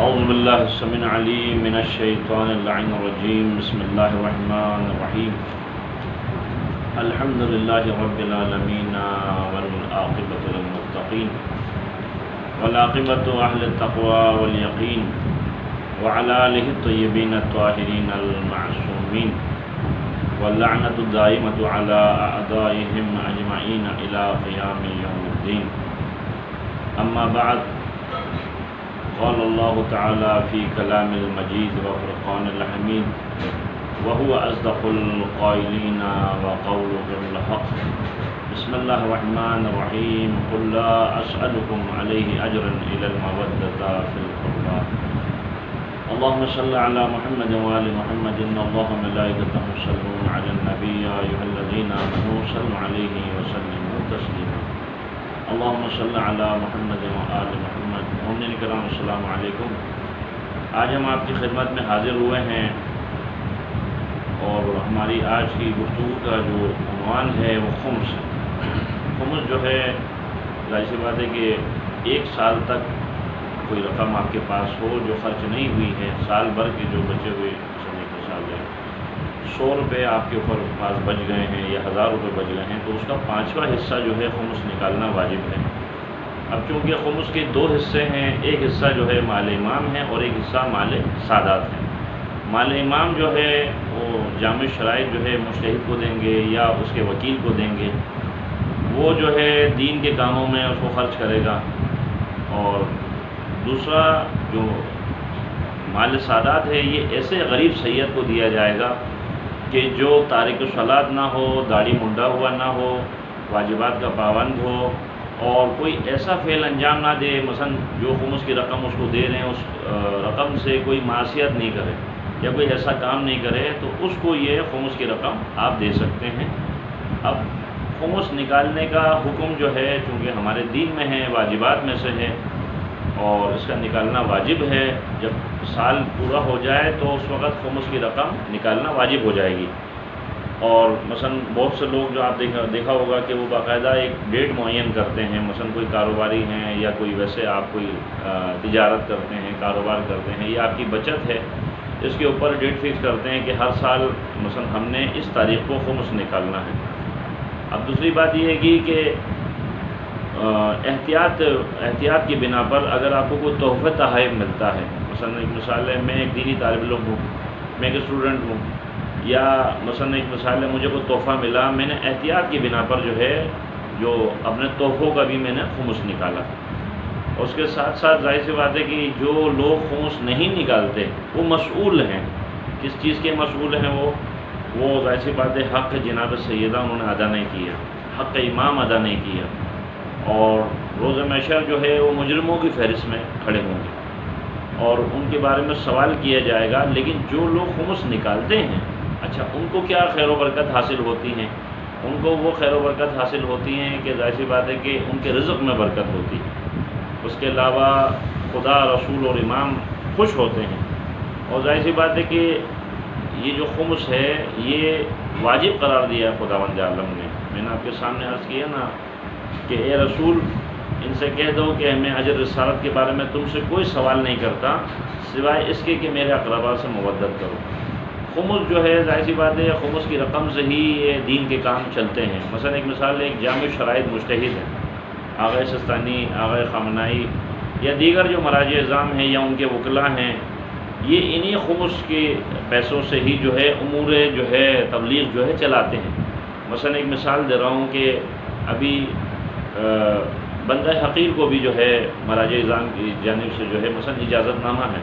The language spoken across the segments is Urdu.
اعوذ باللہ السمیع العلیم من الشیطان اللعین الرجیم بسم اللہ الرحمن الرحیم الحمد للہ رب العالمین والعاقبۃ للمتقین والعاقبۃ اہل التقوی والیقین وعلی آلہ الطیبین الطاہرین المعصومین واللعنۃ الدائمۃ علی اعدائہم اجمعین الی قیام یوم الدین اما بعد قال اللہ تعالی فی کلام المجید وفرقان الحمید وهو اصدق القائلین وقوله الحق بسم اللہ الرحمن الرحیم قل لا اسألکم علیہ اجرا الا المودۃ فی القربى اللهم صل على محمد وآل محمد اللهم ملائکته يصلون على النبي يا أيها الذين آمنوا صلوا عليه وسلموا تسلیما اللهم صل على محمد وآل محمد مومنین کرام السلام علیکم۔ آج ہم آپ کی خدمت میں حاضر ہوئے ہیں اور ہماری آج کی گفتگو کا جو عنوان ہے وہ خمس ہے۔ خمس جو ہے ظاہر سی بات ہے کہ ایک سال تک کوئی رقم آپ کے پاس ہو جو خرچ نہیں ہوئی ہے، سال بھر کے جو بچے ہوئے سمے کے سال ہے 100 روپے آپ کے اوپر پاس بچ گئے ہیں یا 1000 روپے بچ گئے ہیں تو اس کا 5واں حصہ جو ہے خمس نکالنا واجب ہے۔ اب چونکہ خمس کے 2 حصے ہیں، ایک حصہ جو ہے مال امام ہے اور ایک حصہ مال سادات ہے۔ مال امام جو ہے وہ جامع شرائط جو ہے مجتہد کو دیں گے یا اس کے وکیل کو دیں گے، وہ جو ہے دین کے کاموں میں اس کو خرچ کرے گا۔ اور دوسرا جو مال سادات ہے یہ ایسے غریب سید کو دیا جائے گا کہ جو تارک الصلاۃ نہ ہو، داڑھی منڈا ہوا نہ ہو، واجبات کا پابند ہو اور کوئی ایسا فعل انجام نہ دے، مثلا جو خمس کی رقم اس کو دے رہے ہیں اس رقم سے کوئی معصیت نہیں کرے یا کوئی ایسا کام نہیں کرے تو اس کو یہ خمس کی رقم آپ دے سکتے ہیں۔ اب خمس نکالنے کا حکم جو ہے چونکہ ہمارے دین میں ہے، واجبات میں سے ہے اور اس کا نکالنا واجب ہے۔ جب سال پورا ہو جائے تو اس وقت خمس کی رقم نکالنا واجب ہو جائے گی۔ اور مثلا بہت سے لوگ جو آپ دیکھا ہوگا کہ وہ باقاعدہ ایک ڈیٹ معین کرتے ہیں، مثلا کوئی کاروباری ہیں یا کوئی ویسے آپ کوئی تجارت کرتے ہیں، کاروبار کرتے ہیں یا آپ کی بچت ہے، اس کے اوپر ڈیٹ فکس کرتے ہیں کہ ہر سال مثلا ہم نے اس تاریخ کو خمس نکالنا ہے۔ اب دوسری بات یہ ہے کہ احتیاط کی بنا پر اگر آپ کو کوئی تحفہ تحائف ملتا ہے، مثلا ایک مثال ہے میں ایک دینی طالب علم ہوں، میں ایک اسٹوڈنٹ ہوں، یا مثلا ایک مثال ہے مجھے کوئی تحفہ ملا، میں نے احتیاط کی بنا پر جو ہے جو اپنے تحفوں کا بھی میں نے خمس نکالا۔ اور اس کے ساتھ ساتھ ظاہر سی بات ہے کہ جو لوگ خمس نہیں نکالتے وہ مسئول ہیں۔ کس چیز کے مسئول ہیں وہ ظاہر سی بات ہے حق جناب سیدہ انہوں نے ادا نہیں کیا، حق امام ادا نہیں کیا، اور روز محشر جو ہے وہ مجرموں کی فہرست میں کھڑے ہوں گے اور ان کے بارے میں سوال کیا جائے گا۔ لیکن جو لوگ خمس نکالتے ہیں، اچھا ان کو کیا خیر و برکت حاصل ہوتی ہیں؟ ان کو وہ خیر و برکت حاصل ہوتی ہیں کہ ظاہر سی بات ہے کہ ان کے رزق میں برکت ہوتی ہے۔ اس کے علاوہ خدا، رسول اور امام خوش ہوتے ہیں۔ اور ظاہر سی بات ہے کہ یہ جو خمس ہے یہ واجب قرار دیا ہے خداوند عالم نے۔ میں نے آپ کے سامنے عرض کیا نا کہ اے رسول ان سے کہہ دو کہ میں اجر رسالت کے بارے میں تم سے کوئی سوال نہیں کرتا سوائے اس کے کہ میرے اقربا سے مودت کرو۔ خمس جو ہے ظاہر سی بات ہے خمس کی رقم سے ہی یہ دین کے کام چلتے ہیں۔ مثلا ایک مثال ہے، ایک جامع شرائط مجتہد ہیں، آغا سستانی، آغا خامنائی یا دیگر جو مراجع اعظام ہیں یا ان کے وکلاء ہیں، یہ انہی خمس کے پیسوں سے ہی جو ہے امور جو ہے تبلیغ جو ہے چلاتے ہیں۔ مثلا ایک مثال دے رہا ہوں کہ ابھی بندہ حقیر کو بھی جو ہے مراجع اعظام کی جانب سے جو ہے مثلا اجازت نامہ ہے،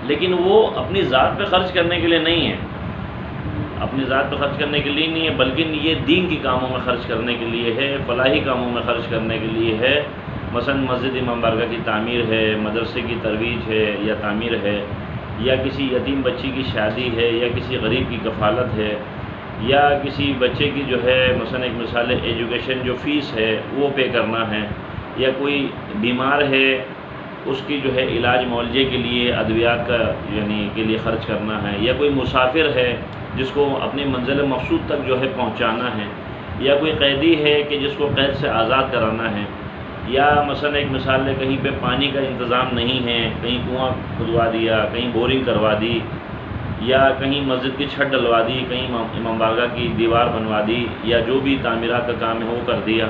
لیکن وہ اپنی ذات پہ خرچ کرنے کے لیے نہیں ہے، اپنی ذات پہ خرچ کرنے کے لیے نہیں ہے، بلکہ یہ دین کے کاموں میں خرچ کرنے کے لیے ہے، فلاحی کاموں میں خرچ کرنے کے لیے ہے۔ مثلا مسجد امام بارگاہ کی تعمیر ہے، مدرسے کی ترویج ہے یا تعمیر ہے، یا کسی یتیم بچی کی شادی ہے، یا کسی غریب کی کفالت ہے، یا کسی بچے کی جو ہے مثلا ایک مثال ہے ایجوکیشن جو فیس ہے وہ پے کرنا ہے، یا کوئی بیمار ہے اس کی جو ہے علاج معالجے کے لیے ادویات کا یعنی کے لیے خرچ کرنا ہے، یا کوئی مسافر ہے جس کو اپنی منزل مقصود تک جو ہے پہنچانا ہے، یا کوئی قیدی ہے کہ جس کو قید سے آزاد کرانا ہے، یا مثلا ایک مثال ہے کہیں پہ پانی کا انتظام نہیں ہے، کہیں کنواں کھدوا دیا، کہیں بورنگ کروا دی، یا کہیں مسجد کی چھت ڈلوا دی، کہیں امام بارگاہ کی دیوار بنوا دی، یا جو بھی تعمیرات کا کام ہے وہ کر دیا۔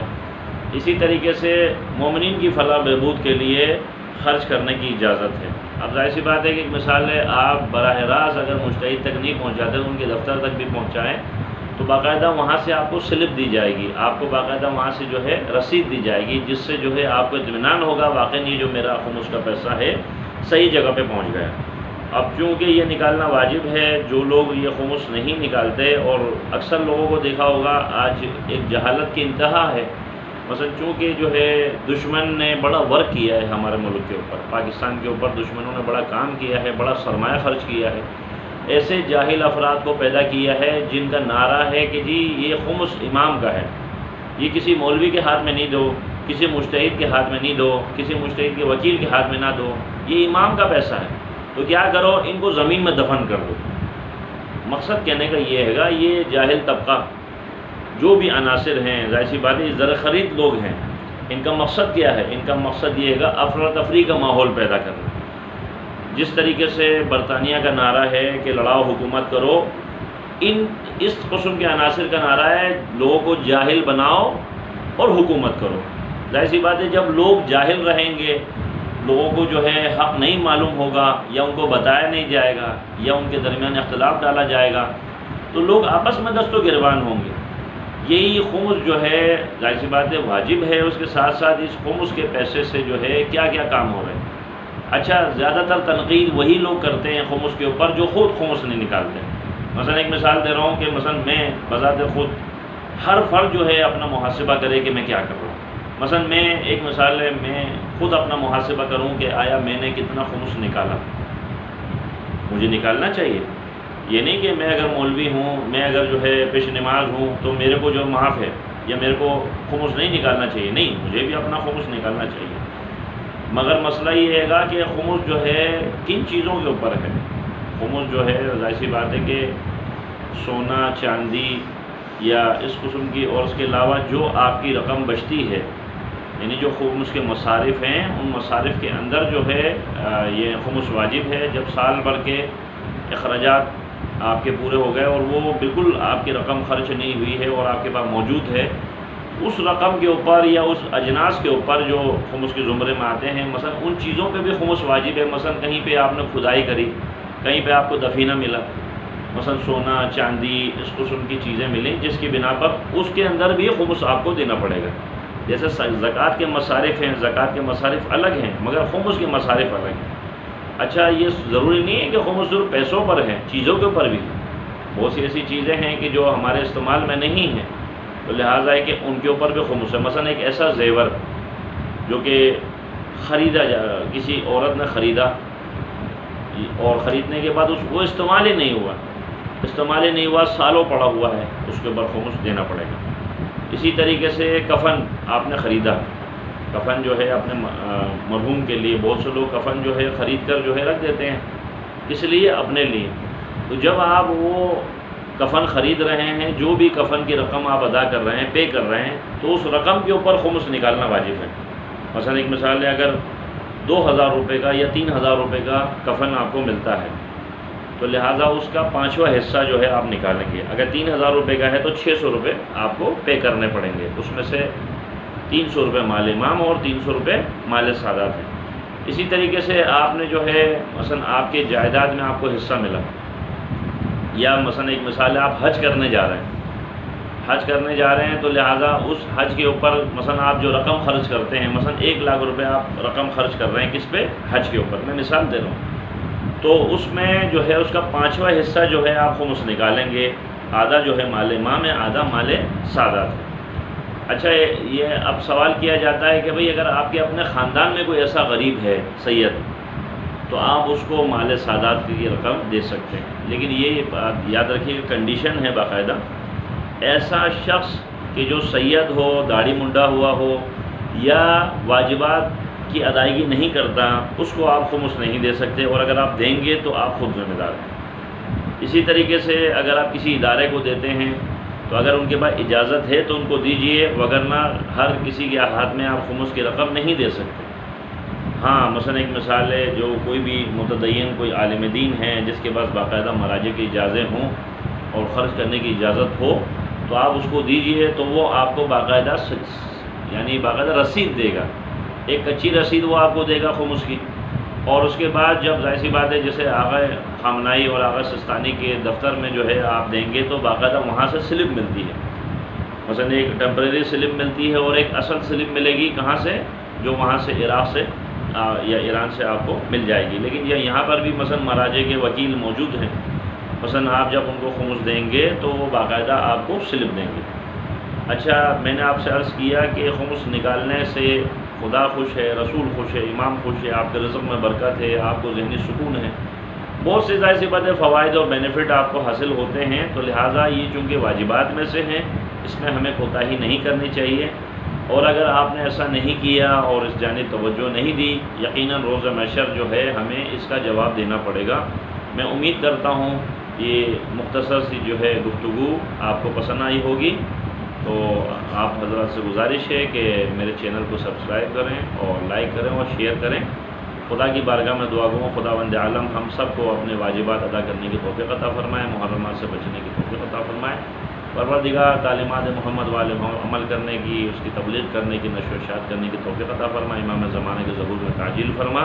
اسی طریقے سے مومنین کی فلاح بہبود کے لیے خرچ کرنے کی اجازت ہے۔ اب ظاہر سی بات ہے کہ ایک مثال ہے، آپ براہ راست اگر مجتہد تک نہیں پہنچاتے تو ان کے دفتر تک بھی پہنچائیں تو باقاعدہ وہاں سے آپ کو سلپ دی جائے گی، آپ کو باقاعدہ وہاں سے جو ہے رسید دی جائے گی، جس سے جو ہے آپ کو اطمینان ہوگا واقعی یہ جو میرا خمس کا پیسہ ہے صحیح جگہ پہ پہنچ گیا۔ اب چونکہ یہ نکالنا واجب ہے، جو لوگ یہ خمس نہیں نکالتے، اور اکثر لوگوں کو دیکھا ہوگا آج ایک جہالت کی انتہا ہے، مثلا چونکہ جو ہے دشمن نے بڑا ورک کیا ہے ہمارے ملک کے اوپر، پاکستان کے اوپر دشمنوں نے بڑا کام کیا ہے، بڑا سرمایہ خرچ کیا ہے، ایسے جاہل افراد کو پیدا کیا ہے جن کا نعرہ ہے کہ جی یہ خمس امام کا ہے، یہ کسی مولوی کے ہاتھ میں نہیں دو، کسی مجتہد کے ہاتھ میں نہیں دو، کسی مجتہد کے وکیل کے ہاتھ میں نہ دو، یہ امام کا پیسہ ہے، تو کیا کرو ان کو زمین میں دفن کر دو۔ مقصد کہنے کا یہ ہے گا، یہ جاہل طبقہ جو بھی عناصر ہیں، ظاہر سی بات ہے زر خرید لوگ ہیں، ان کا مقصد کیا ہے؟ ان کا مقصد یہ ہے گا افراتفری کا ماحول پیدا کرنا۔ جس طریقے سے برطانیہ کا نعرہ ہے کہ لڑاؤ حکومت کرو، اس قسم کے عناصر کا نعرہ ہے لوگوں کو جاہل بناؤ اور حکومت کرو۔ ظاہر سی بات ہے جب لوگ جاہل رہیں گے، لوگوں کو جو ہے حق نہیں معلوم ہوگا، یا ان کو بتایا نہیں جائے گا، یا ان کے درمیان اختلاف ڈالا جائے گا، تو لوگ آپس میں دست و گریبان ہوں گے۔ یہی خمس جو ہے ظاہر سی بات ہے واجب ہے، اس کے ساتھ ساتھ اس خمس کے پیسے سے جو ہے کیا کیا کام ہو رہے ہیں۔ اچھا، زیادہ تر تنقید وہی لوگ کرتے ہیں خمس کے اوپر جو خود خمس نہیں نکالتے۔ مثلا ایک مثال دے رہا ہوں کہ مثلا میں بذات خود ہر فرد جو ہے اپنا محاسبہ کرے کہ میں کیا کر رہا ہوں۔ مثلا میں ایک مثال ہے، میں خود اپنا محاسبہ کروں کہ آیا میں نے کتنا خمس نکالا، مجھے نکالنا چاہیے۔ یہ نہیں کہ میں اگر مولوی ہوں، میں اگر جو ہے پیش نماز ہوں تو میرے کو جو معاف ہے، یا میرے کو خمس نہیں نکالنا چاہیے، نہیں، مجھے بھی اپنا خمس نکالنا چاہیے۔ مگر مسئلہ یہ ہے گا کہ خمس جو ہے کن چیزوں کے اوپر ہے۔ خمس جو ہے ظاہر سی بات ہے کہ سونا چاندی یا اس قسم کی، اور اس کے علاوہ جو آپ کی رقم بچتی ہے، یعنی جو خمس کے مصارف ہیں، ان مصارف کے اندر جو ہے یہ خمس واجب ہے۔ جب سال بھر کے اخراجات آپ کے پورے ہو گئے اور وہ بالکل آپ کی رقم خرچ نہیں ہوئی ہے اور آپ کے پاس موجود ہے، اس رقم کے اوپر یا اس اجناس کے اوپر جو خمس کے زمرے میں آتے ہیں، مثلا ان چیزوں پہ بھی خمس واجب ہے۔ مثلا کہیں پہ آپ نے کھدائی کری، کہیں پہ آپ کو دفینہ ملا، مثلا سونا چاندی اس قسم کی چیزیں ملیں جس کی بنا پر اس کے اندر بھی خمس آپ کو دینا پڑے گا۔ جیسے زکوٰۃ کے مصارف ہیں، زکوٰۃ کے مصارف الگ ہیں مگر خمس کے مصارف الگ ہیں۔ اچھا، یہ ضروری نہیں ہے کہ خمس صرف پیسوں پر ہے، چیزوں کے اوپر بھی ہے۔ بہت سی ایسی چیزیں ہیں کہ جو ہمارے استعمال میں نہیں ہیں، تو لہٰذا ہے کہ ان کے اوپر بھی خمس ہے۔ مثلا ایک ایسا زیور جو کہ خریدا کسی عورت نے خریدا، اور خریدنے کے بعد وہ استعمال ہی نہیں ہوا، سالوں پڑا ہوا ہے، اس کے اوپر خمس دینا پڑے گا۔ اسی طریقے سے کفن آپ نے خریدا، کفن جو ہے اپنے مرحوم کے لیے، بہت سے لوگ کفن جو ہے خرید کر جو ہے رکھ دیتے ہیں، اس لیے اپنے لیے، تو جب آپ وہ کفن خرید رہے ہیں، جو بھی کفن کی رقم آپ ادا کر رہے ہیں، پے کر رہے ہیں، تو اس رقم کے اوپر خمس نکالنا واجب ہے۔ مثلا ایک مثال ہے، اگر 2000 روپے کا یا 3000 روپے کا کفن آپ کو ملتا ہے، تو لہٰذا اس کا 5واں حصہ جو ہے آپ نکالیں گے۔ اگر 3000 روپے کا ہے تو 600 روپے آپ کو پے کرنے پڑیں گے، اس میں سے 300 روپے مال امام اور 300 روپے مال سادات ہیں۔ اسی طریقے سے آپ نے جو ہے مثلا آپ کے جائیداد میں آپ کو حصہ ملا، یا مثلا ایک مثال ہے، آپ حج کرنے جا رہے ہیں، تو لہٰذا اس حج کے اوپر مثلا آپ جو رقم خرچ کرتے ہیں، مثلا 1 لاکھ روپے آپ رقم خرچ کر رہے ہیں، کس پہ؟ حج کے اوپر، میں مثال دے رہا ہوں۔ تو اس میں جو ہے اس کا 5واں حصہ جو ہے آپ خمس نکالیں گے، آدھا جو ہے مال امام ہے، آدھا مال سادات ہے۔ اچھا، یہ اب سوال کیا جاتا ہے کہ بھئی اگر آپ کے اپنے خاندان میں کوئی ایسا غریب ہے سید، تو آپ اس کو مال سادات کی رقم دے سکتے ہیں، لیکن یہ بات یاد رکھیے کہ کنڈیشن ہے باقاعدہ، ایسا شخص کہ جو سید ہو، داڑھی منڈا ہوا ہو، یا واجبات کی ادائیگی نہیں کرتا، اس کو آپ خمس نہیں دے سکتے، اور اگر آپ دیں گے تو آپ خود ذمہ دار ہیں۔ اسی طریقے سے اگر آپ کسی ادارے کو دیتے ہیں تو اگر ان کے پاس اجازت ہے تو ان کو دیجئے، وگرنہ ہر کسی کے ہاتھ میں آپ خمس کی رقم نہیں دے سکتے۔ ہاں مثلا ایک مثال ہے، جو کوئی بھی متدین کوئی عالم دین ہے جس کے پاس باقاعدہ مراجع کی اجازت ہوں اور خرچ کرنے کی اجازت ہو، تو آپ اس کو دیجئے تو وہ آپ کو باقاعدہ رسید دے گا، ایک اچھی رسید وہ آپ کو دے گا خمس کی۔ اور اس کے بعد جب ظاہر سی بات ہے جیسے آغا خامنائی اور آغا سستانی کے دفتر میں جو ہے آپ دیں گے تو باقاعدہ وہاں سے سلپ ملتی ہے، مثلا ایک ٹیمپریری سلپ ملتی ہے اور ایک اصل سلپ ملے گی کہاں سے، جو وہاں سے عراق سے یا ایران سے آپ کو مل جائے گی۔ لیکن یہاں پر بھی مثلا مراجع کے وکیل موجود ہیں، مثلا آپ جب ان کو خمس دیں گے تو وہ باقاعدہ آپ کو سلپ دیں گے۔ اچھا، میں نے آپ سے عرض کیا کہ خمس نکالنے سے خدا خوش ہے، رسول خوش ہے، امام خوش ہے، آپ کے رزق میں برکت ہے، آپ کو ذہنی سکون ہے، بہت سی ظاہر سی باتیں فوائد اور بینیفٹ آپ کو حاصل ہوتے ہیں۔ تو لہٰذا یہ چونکہ واجبات میں سے ہیں، اس میں ہمیں کوتاہی نہیں کرنی چاہیے، اور اگر آپ نے ایسا نہیں کیا اور اس جانب توجہ نہیں دی، یقیناً روز محشر جو ہے ہمیں اس کا جواب دینا پڑے گا۔ میں امید کرتا ہوں یہ مختصر سی جو ہے گفتگو آپ کو پسند آئی ہوگی، تو آپ حضرات سے گزارش ہے کہ میرے چینل کو سبسکرائب کریں اور لائک کریں اور شیئر کریں۔ خدا کی بارگاہ میں دعا گو خداوند عالم ہم سب کو اپنے واجبات ادا کرنے کی توفیق عطا فرمائے، محرمات سے بچنے کی توفیق عطا فرمائے۔ پروردگار تعلیمات محمد والے عمل کرنے کی، اس کی تبلیغ کرنے کی، نشر و اشاعت کرنے کی توفیق عطا فرمائے۔ امام زمانے کے ظہور میں تعجیل فرما،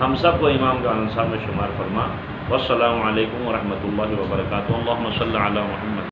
ہم سب کو امام کا انصار میں شمار فرما۔ والسلام علیکم ورحمۃ اللہ وبرکاتہ۔ اللہم صلی علی محمد۔